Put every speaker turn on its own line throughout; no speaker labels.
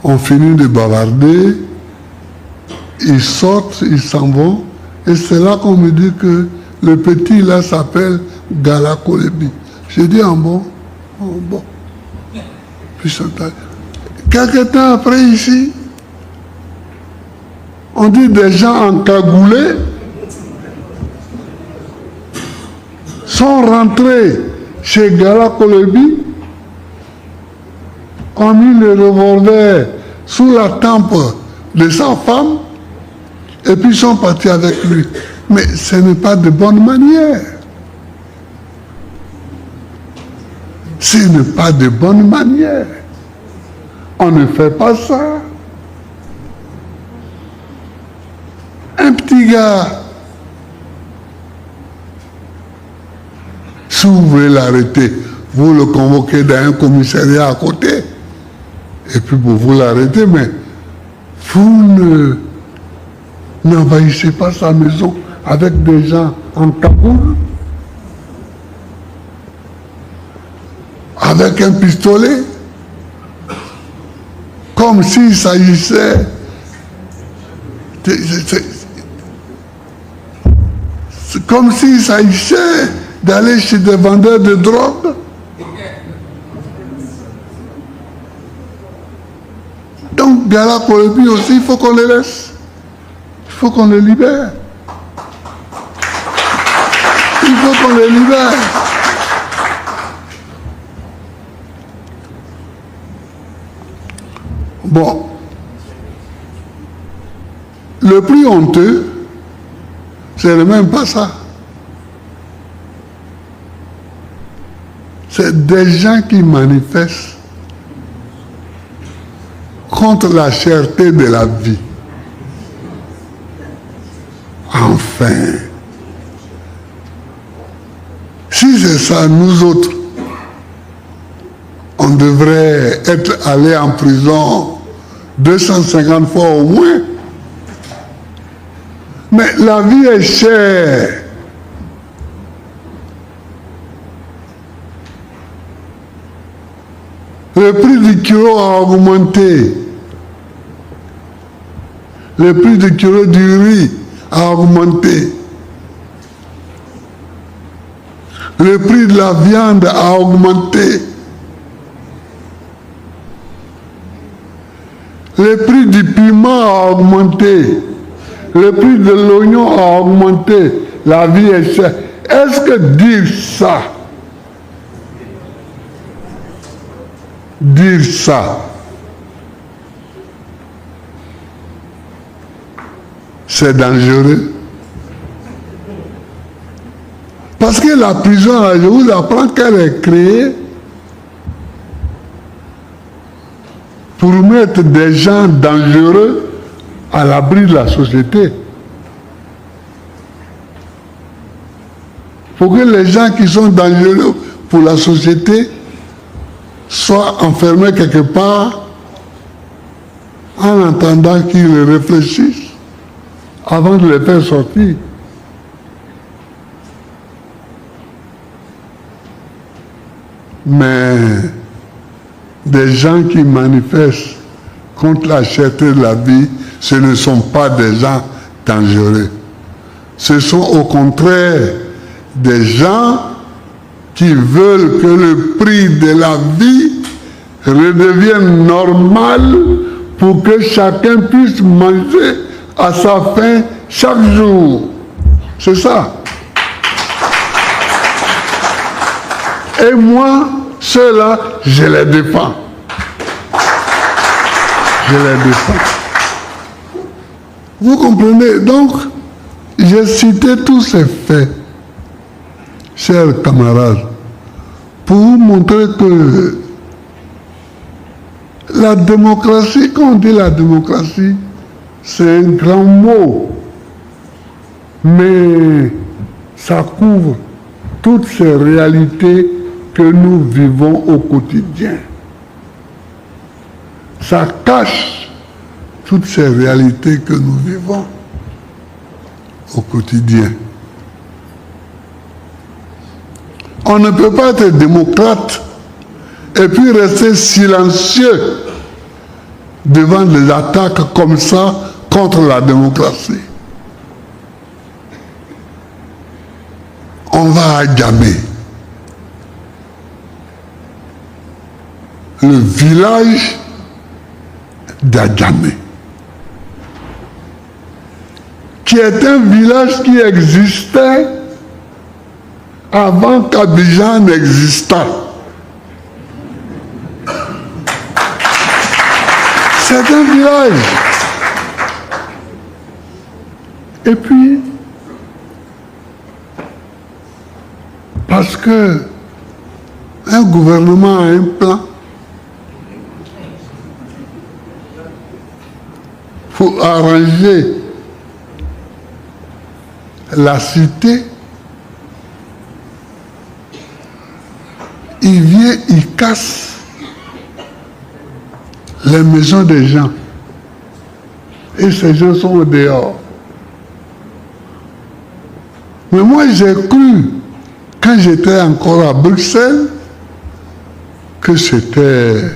On finit de bavarder, ils sortent, ils s'en vont, et c'est là qu'on me dit que le petit là s'appelle Gala Kolebi. J'ai dit, ah bon? Oh, bon. Puis quelques temps après ici, on dit des gens encagoulés sont rentrés chez Gala Kolebi, ont mis le revolver sous la tempe de sa femme et puis sont partis avec lui. Mais ce n'est pas de bonne manière. Ce n'est pas de bonne manière. On ne fait pas ça. Un petit gars, si vous voulez l'arrêter, vous le convoquez dans un commissariat à côté, et puis vous l'arrêtez, mais vous n'envahissez pas sa maison avec des gens en cagoule, avec un pistolet, comme s'il s'agissait comme s'il s'agissait d'aller chez des vendeurs de drogue. Donc, Gala Kolebi aussi, il faut qu'on les laisse. Il faut qu'on les libère. Il faut qu'on les libère. Bon. Le plus honteux, c'est même pas ça. C'est des gens qui manifestent contre la cherté de la vie. Enfin, si c'est ça, nous autres, on devrait être allés en prison 250 fois au moins. Mais la vie est chère. Le prix du kilo a augmenté. Le prix du kilo du riz a augmenté. Le prix de la viande a augmenté. Le prix du piment a augmenté. Le prix de l'oignon a augmenté. La vie est chère. Est-ce que dire ça, c'est dangereux? Parce que la prison, là, je vous apprends qu'elle est créée pour mettre des gens dangereux à l'abri de la société. Il faut que les gens qui sont dangereux pour la société soient enfermés quelque part en attendant qu'ils réfléchissent avant de les faire sortir. Mais des gens qui manifestent contre la cherté de la vie, ce ne sont pas des gens dangereux. Ce sont au contraire des gens qui veulent que le prix de la vie redevienne normal pour que chacun puisse manger à sa faim chaque jour. C'est ça. Et moi, ceux-là, je les défends. Je les défends. Vous comprenez? Donc, j'ai cité tous ces faits, chers camarades, pour vous montrer que la démocratie, quand on dit la démocratie, c'est un grand mot, mais ça couvre toutes ces réalités que nous vivons au quotidien. Ça cache toutes ces réalités que nous vivons au quotidien. On ne peut pas être démocrate et puis rester silencieux devant des attaques comme ça contre la démocratie. On va à Djamé, le village d'Adjamé, qui est un village qui existait avant qu'Abidjan n'existât. C'est un village. Et puis, parce que un gouvernement a un plan, il faut arranger la cité. Il vient, il casse les maisons des gens. Et ces gens sont dehors. Mais moi, j'ai cru, quand j'étais encore à Bruxelles, que c'était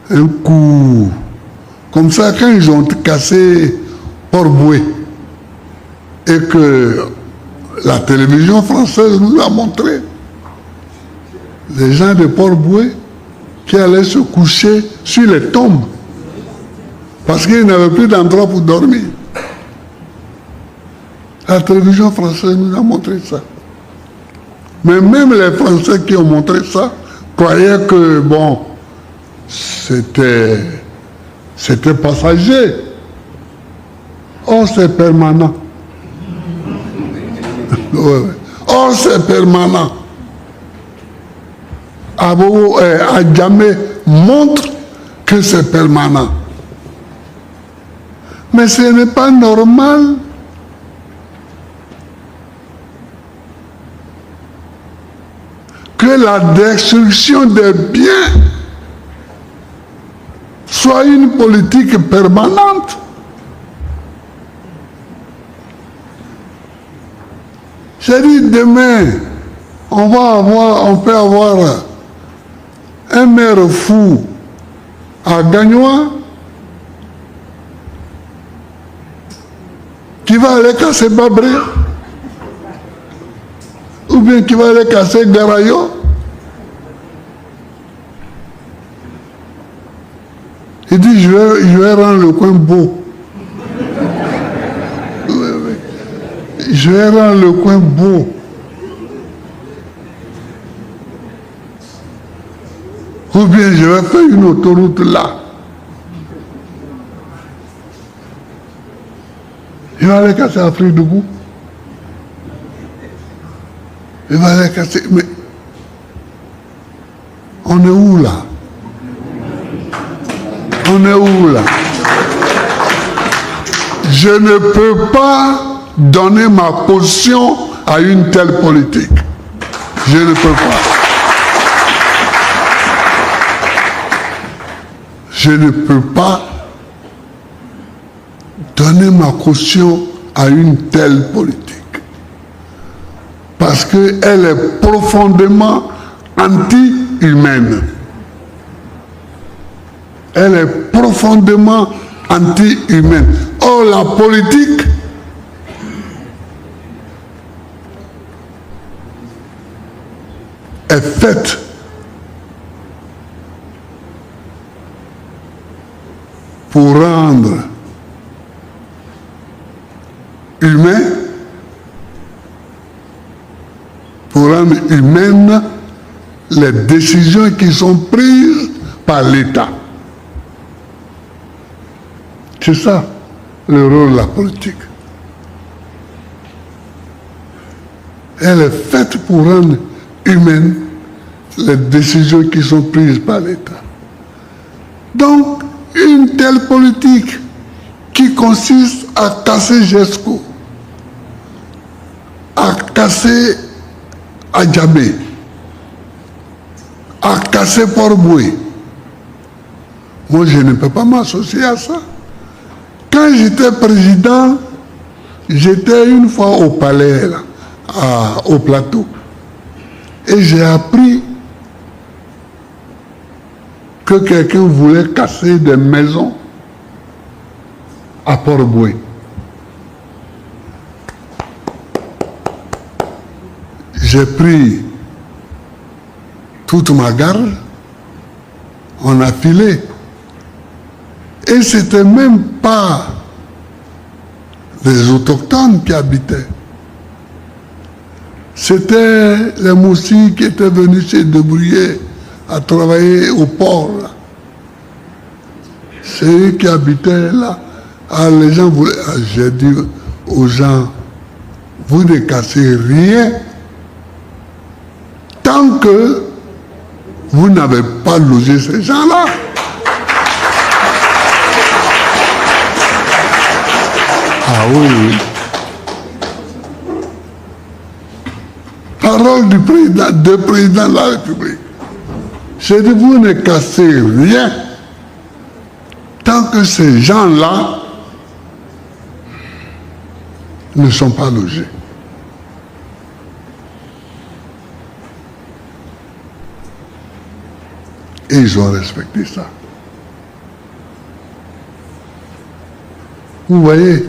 un coup. Comme ça, quand ils ont cassé Port-Boué, et que la télévision française nous a montré les gens de Port-Boué qui allaient se coucher sur les tombes parce qu'ils n'avaient plus d'endroit pour dormir. La télévision française nous a montré ça. Mais même les Français qui ont montré ça croyaient que, bon, c'était passager. Oh, c'est permanent. Oh, c'est permanent. Adjamé montre que c'est permanent. Mais ce n'est pas normal que la destruction des biens soit une politique permanente. J'ai dit demain, on peut avoir un maire fou à Gagnois qui va aller casser Babré ou bien qui va aller casser Garayo. Il dit je vais rendre le coin beau. Je vais rendre le coin beau. Ou bien je vais faire une autoroute là. Il va aller casser Afrique de Goût. Il va aller casser. Mais on est où là? On est où là? Je ne peux pas donner ma position à une telle politique. Je ne peux pas. Je ne peux pas donner ma caution à une telle politique. Parce qu'elle est profondément anti-humaine. Elle est profondément anti-humaine. Or, la politique est faite pour rendre humain, pour rendre humaines les décisions qui sont prises par l'État. C'est ça le rôle de la politique. Elle est faite pour rendre humaines les décisions qui sont prises par l'État. Donc, une telle politique qui consiste à casser GESCO, à casser Adjamé, à casser Port-Boué, moi je ne peux pas m'associer à ça. Quand j'étais président, j'étais une fois au palais, là, au plateau, et j'ai appris que quelqu'un voulait casser des maisons à Port-Boué. J'ai pris toute ma garde, on a filé. Et c'était même pas des autochtones qui habitaient. C'était les moussis qui étaient venus se débrouiller à travailler au port. C'est eux qui habitaient là. Alors les gens voulaient... J'ai dit aux gens, vous ne cassez rien tant que vous n'avez pas logé ces gens-là. Ah oui, oui. Parole du président de la République. J'ai dit, vous ne cassez rien tant que ces gens-là ne sont pas logés. Et ils ont respecté ça. Vous voyez,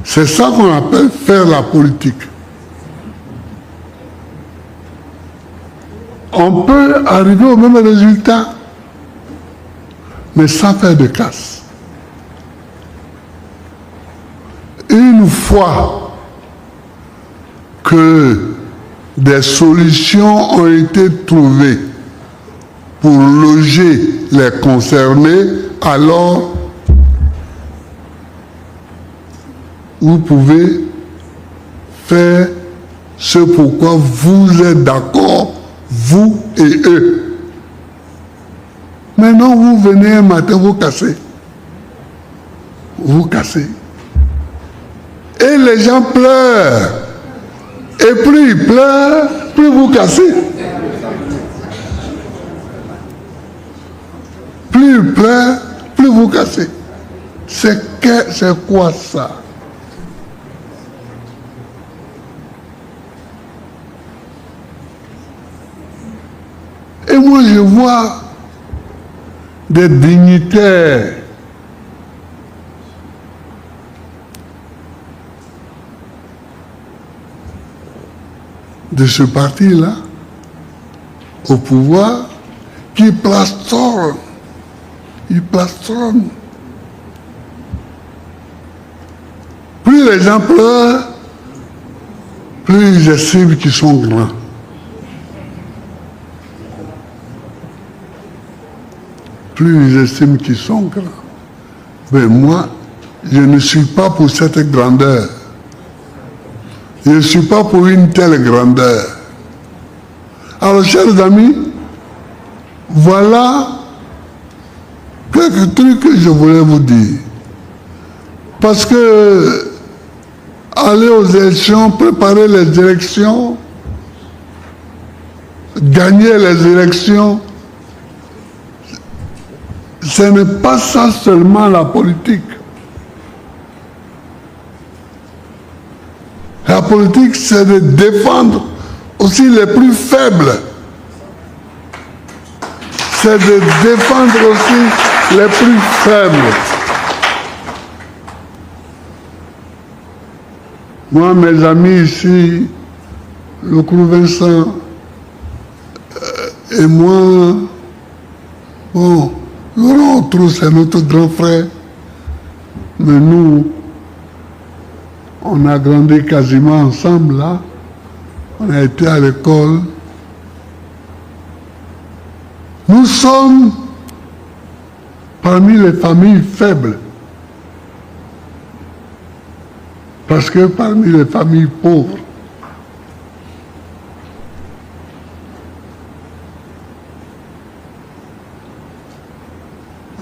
c'est ça qu'on appelle faire la politique. On peut arriver au même résultat, mais sans faire de casse. Une fois que des solutions ont été trouvées pour loger les concernés, alors vous pouvez faire ce pourquoi vous êtes d'accord, vous et eux. Maintenant, vous venez un matin, vous cassez. Vous cassez. Et les gens pleurent. Et plus ils pleurent, plus vous cassez. Plus ils pleurent, plus vous cassez. C'est quoi ça? Et moi, je vois des dignitaires de ce parti-là au pouvoir qui plastronnent. Ils plastronnent. Plus les gens pleurent, plus ils estiment qu'ils sont grands. Plus ils estiment qu'ils sont grands. Mais moi, je ne suis pas pour cette grandeur. Je ne suis pas pour une telle grandeur. Alors, chers amis, voilà quelques trucs que je voulais vous dire. Parce que aller aux élections, préparer les élections, gagner les élections, ce n'est pas ça seulement la politique. La politique, c'est de défendre aussi les plus faibles. C'est de défendre aussi les plus faibles. Moi, mes amis ici, le Crew Vincent et moi, bon, Laurent Autrou, c'est notre grand frère, mais nous, on a grandi quasiment ensemble là, on a été à l'école. Nous sommes parmi les familles faibles, parce que parmi les familles pauvres,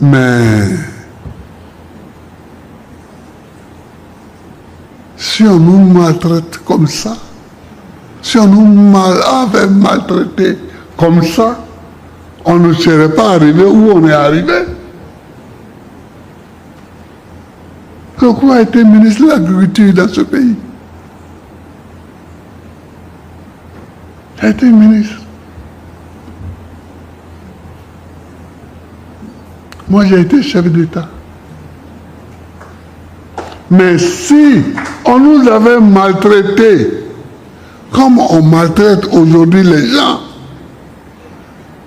mais si on nous maltraite comme ça, si on nous avait maltraité comme ça, on ne serait pas arrivé où on est arrivé. Pourquoi a été ministre de l'Agriculture dans ce pays? Il a été ministre. Moi, j'ai été chef d'État. Mais si on nous avait maltraités, comme on maltraite aujourd'hui les gens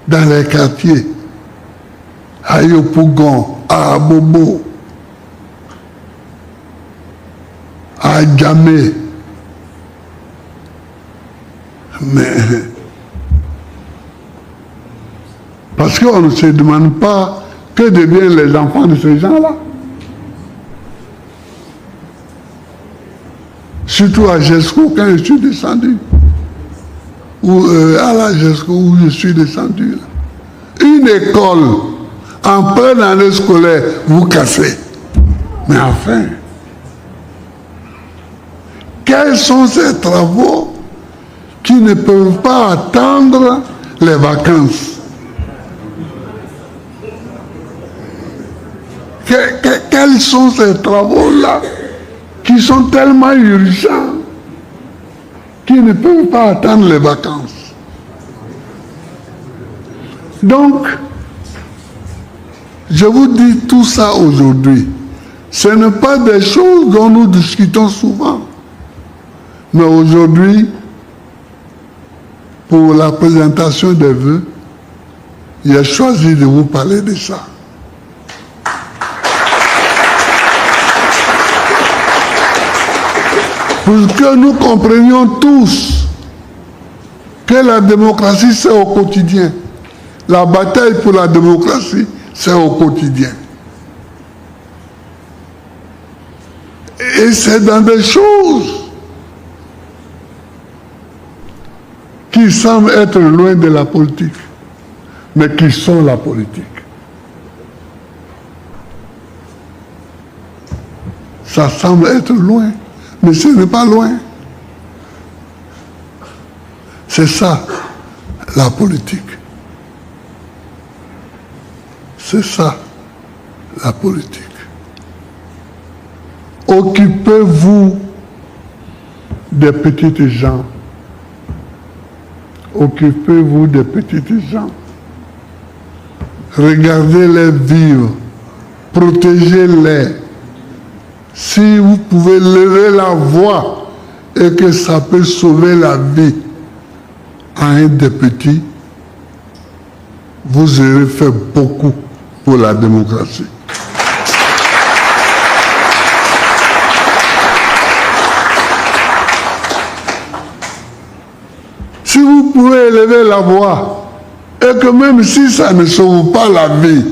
dans les quartiers, à Yopougon, à Abobo, à Djamé, mais parce qu'on ne se demande pas que deviennent les enfants de ces gens-là. Surtout à Jesco, quand je suis descendu. Ou à la Jesco, où je suis descendu. Là. Une école, en pleine année scolaire, vous cassez. Mais enfin, quels sont ces travaux qui ne peuvent pas attendre les vacances? Quels sont ces travaux-là qui sont tellement urgents qui ne peuvent pas attendre les vacances? Donc, je vous dis tout ça aujourd'hui. Ce n'est pas des choses dont nous discutons souvent. Mais aujourd'hui, pour la présentation des vœux, j'ai choisi de vous parler de ça. Pour que nous comprenions tous que la démocratie, c'est au quotidien. La bataille pour la démocratie, c'est au quotidien. Et c'est dans des choses qui semblent être loin de la politique, mais qui sont la politique. Ça semble être loin. Mais ce n'est pas loin. C'est ça, la politique. C'est ça, la politique. Occupez-vous des petites gens. Occupez-vous des petites gens. Regardez-les vivre. Protégez-les. Si vous pouvez lever la voix et que ça peut sauver la vie à un des petits, vous aurez fait beaucoup pour la démocratie. Si vous pouvez élever la voix et que même si ça ne sauve pas la vie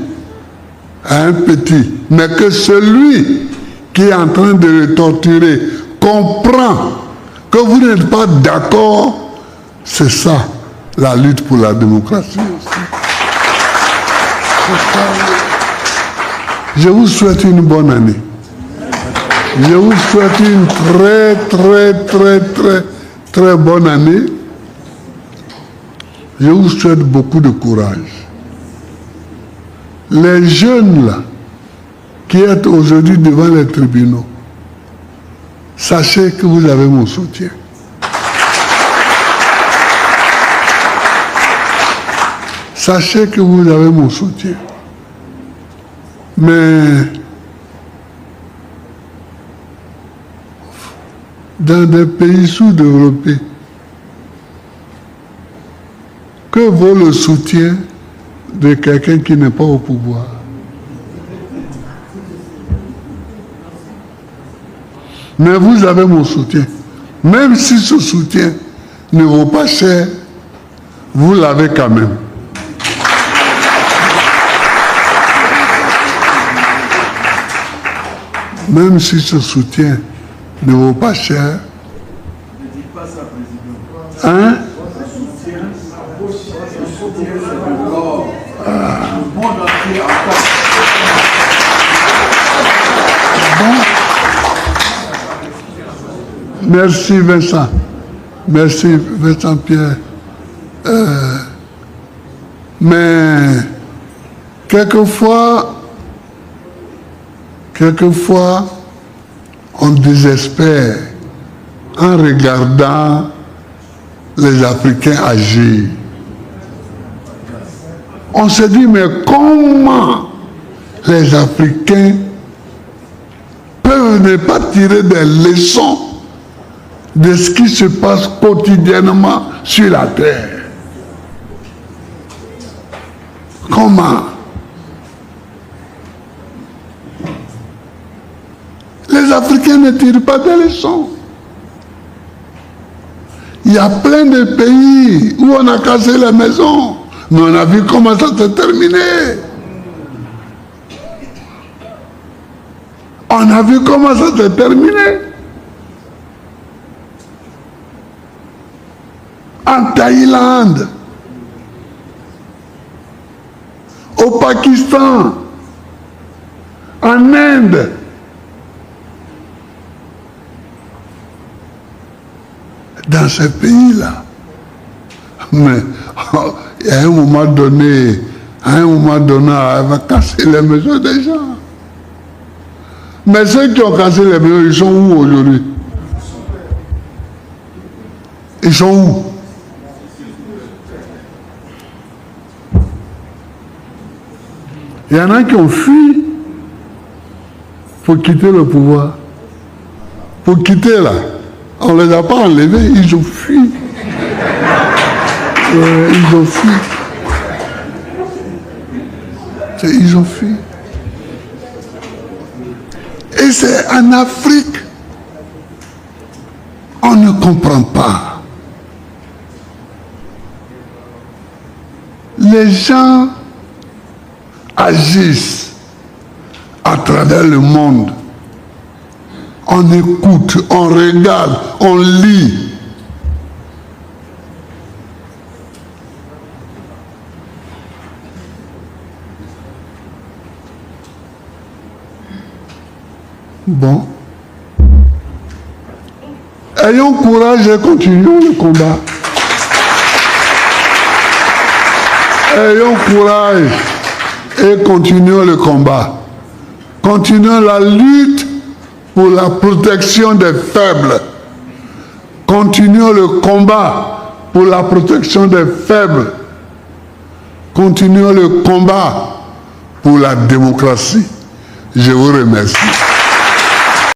à un petit, mais que celui qui est en train de le torturer comprend que vous n'êtes pas d'accord, c'est ça, la lutte pour la démocratie aussi. Je vous souhaite une bonne année. Je vous souhaite une très bonne année. Je vous souhaite beaucoup de courage. Les jeunes là, qui êtes aujourd'hui devant les tribunaux, sachez que vous avez mon soutien. Sachez que vous avez mon soutien. Mais dans des pays sous-développés, que vaut le soutien de quelqu'un qui n'est pas au pouvoir? Mais vous avez mon soutien. Même si ce soutien ne vaut pas cher, vous l'avez quand même. Même si ce soutien ne vaut pas cher. Ne dites pas ça, président. Hein? Merci Vincent. Merci Vincent Pierre. Mais quelquefois, on désespère en regardant les Africains agir. On se dit, mais comment les Africains peuvent ne pas tirer des leçons de ce qui se passe quotidiennement sur la terre. Comment? Les Africains ne tirent pas de leçons. Il y a plein de pays où on a cassé les maisons, mais on a vu comment ça s'est terminé. On a vu comment ça s'est terminé. En Thaïlande, au Pakistan, en Inde. Dans ces pays-là. Mais à un moment donné, elle va casser les maisons des gens. Mais ceux qui ont cassé les maisons, ils sont où aujourd'hui? Ils sont où? Il y en a qui ont fui pour quitter le pouvoir. Pour quitter là. On ne les a pas enlevés, ils ont fui. Ils ont fui. Ils ont fui. Et c'est en Afrique. On ne comprend pas. Les gens agissent à travers le monde. On écoute, on regarde, on lit. Bon. Ayons courage et continuons le combat. Ayons courage et continuons le combat. Continuons la lutte pour la protection des faibles. Continuons le combat pour la protection des faibles. Continuons le combat pour la démocratie. Je vous remercie.